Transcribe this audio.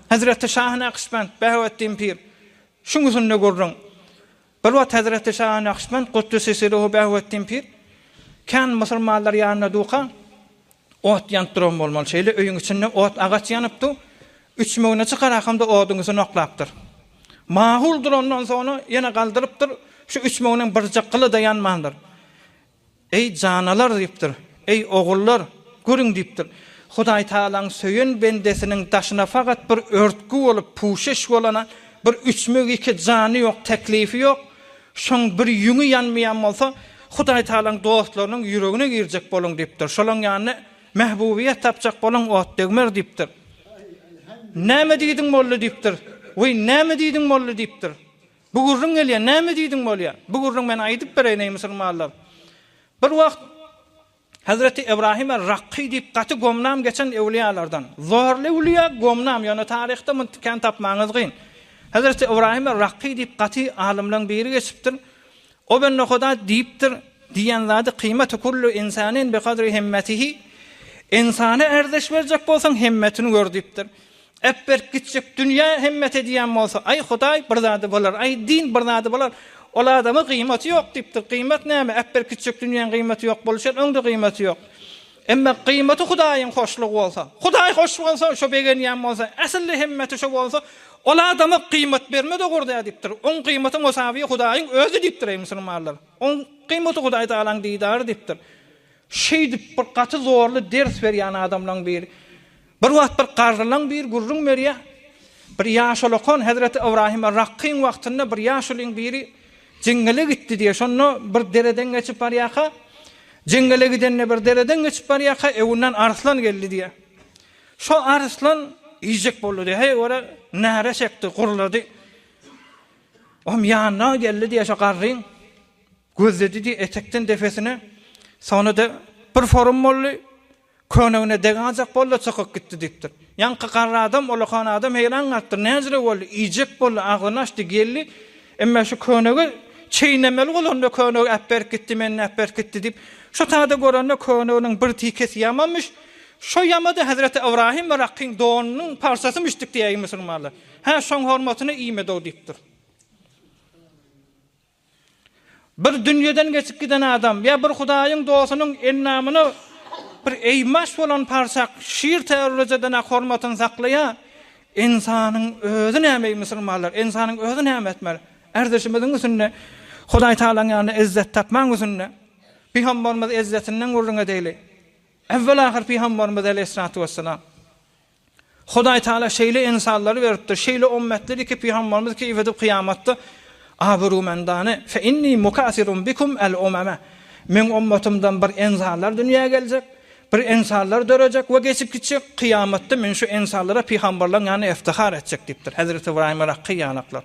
Hazreti Şah Nakşibend Behvettin Pir şuňusyny görüň. Bir wagt Hazreti Şah Nakşibend Kuddüs Sirruhu Behvettin Pir kan musulmanlar ýanyna duka ot ýantyran bolmaly. Şeýle öýüň içinde ot agaç ýanypdy. 3 möňüne çykar akamda oduňyzy noklapdyr. Mahuldur ondan sonra ýene galdyrypdyr. Şu 3 möňüň bir jakyly da ýanmandyr. Ey janalar diýipdir. Ey ogullar, görüň diýipdir. Hudaý Taalaň söýen bendesiniň daşyna fakat bir örtgü bolup puşeş bolana bir 3 mög 2 jany ýok, teklifi ýok. Şoň bir ýüňi ýanmaýan bolsa, Hudaý Taalaň dostlarynyň ýüregine girjek boluň diýipdir. Şolaň ýanyna mehbubiýet tapjak boluň ot degmer diýipdir. Näme diýdiň bolly diýipdir. Oy näme diýdiň bolly diýipdir. Bu gurrun gelýär, näme diýdiň bolýar? Bu gurrun men aýdyp bereýin ey musulmanlar. Bir wagt Hazreti İbrahim Rakki diýip gaty gomnam geçen ewliýalardan. Zorly ewliýa gomnam, ýani taryhda müntikan tapmaňyz gyn. Hazreti İbrahim Rakki diýip gaty alimlaryň biri geçipdir. O ben nohada diýipdir, diýen zady kıymetu kullu insanin bi kadri himmetihi. İnsana erdeş berjek bolsaň himmetini gör diýipdir. Ebber gitjek dünýä himmet edýän bolsa, ay Hudaý bir zady bolar, ay din bir zady bolar. Ola adamı kıymeti yok diýipdir. Kıymet näme? Ebber küçük dünýäň kıymeti yok bolşar, öňde kıymeti yok. Emma kıymeti Hudaýyň hoşlugy bolsa, Hudaý hoş bolsa, şo begenýän bolsa, asly himmeti şo bolsa, ola adamı kıymet bermede gurda diýipdir. On kıymeti musawy Hudaýyň özü diýipdir ey musulmanlar. On kıymeti Hudaý Taalaň diýdary diýipdir. Şeýdip bir gaty zorly ders berýän adamlaryň biri. Bir wagt bir garrylaň bir gurrun merýä. Bir ýaşulykon Hazreti İbrahim Rakkyň wagtynda bir ýaşulyň biri jengele gitti diye şonu bir dereden geçip barýaka. Jengele gidenne bir dereden geçip barýaka, ewunden arslan geldi diye. Şo arslan ýyjek boldy diye. Hey ora näre çekdi, gurlady. Om ýanyna geldi diye şo garryň gözledi diye etekden defesine. Sonra da bir forum boldy. Könüne degajak boldy, çykyp gitdi diýipdir. Ýanky garry adam, olakan adam heýran gatdyr. Näzire boldy, ýyjek boldy, aglynaşdy geldi. Emma şu könüge çeýnemeli bolanda könüge äpber gitdi, men äpber gitdi diýip şu taýda görende könüniň bir tikesi ýamamış. Şo ýamady Hazreti İbrahim we Rakkyň doğunyň parsasy müşdik diýýär musulmanlar. Ha şoň hormatyny iýmedi diýipdir. Bir dünýeden geçip giden adam ýa bir Hudaýyň dostunyň ennamyny bir eýmaş bolan parsak şiir terörlejeden hormatyny saklaýa, insanyň özü näme musulmanlar, insanyň özü näme etmeli? Erdeşimizin üstünde Hudaý Taalaň ýanyna izzet tapmaň üstünde Peygamberimiz izzetinden gurrun edeli. Evvel ahir Peygamberimiz aleyhissalatu vesselam Hudaý Taala şeýle insanlary beripdir, şeýle ummetleri ki Peygamberimiz ki edip kıyamatda abru mendane fe inni mukasirun bikum el umama. Men ummetimden bir insanlar dünýäge geljek, bir insanlar dörejek we geçip gitjek. Kıyamatda men şu insanlara Peygamberler ýany iftihar etjek diýipdir Hazreti İbrahim Rakky ýanaklar.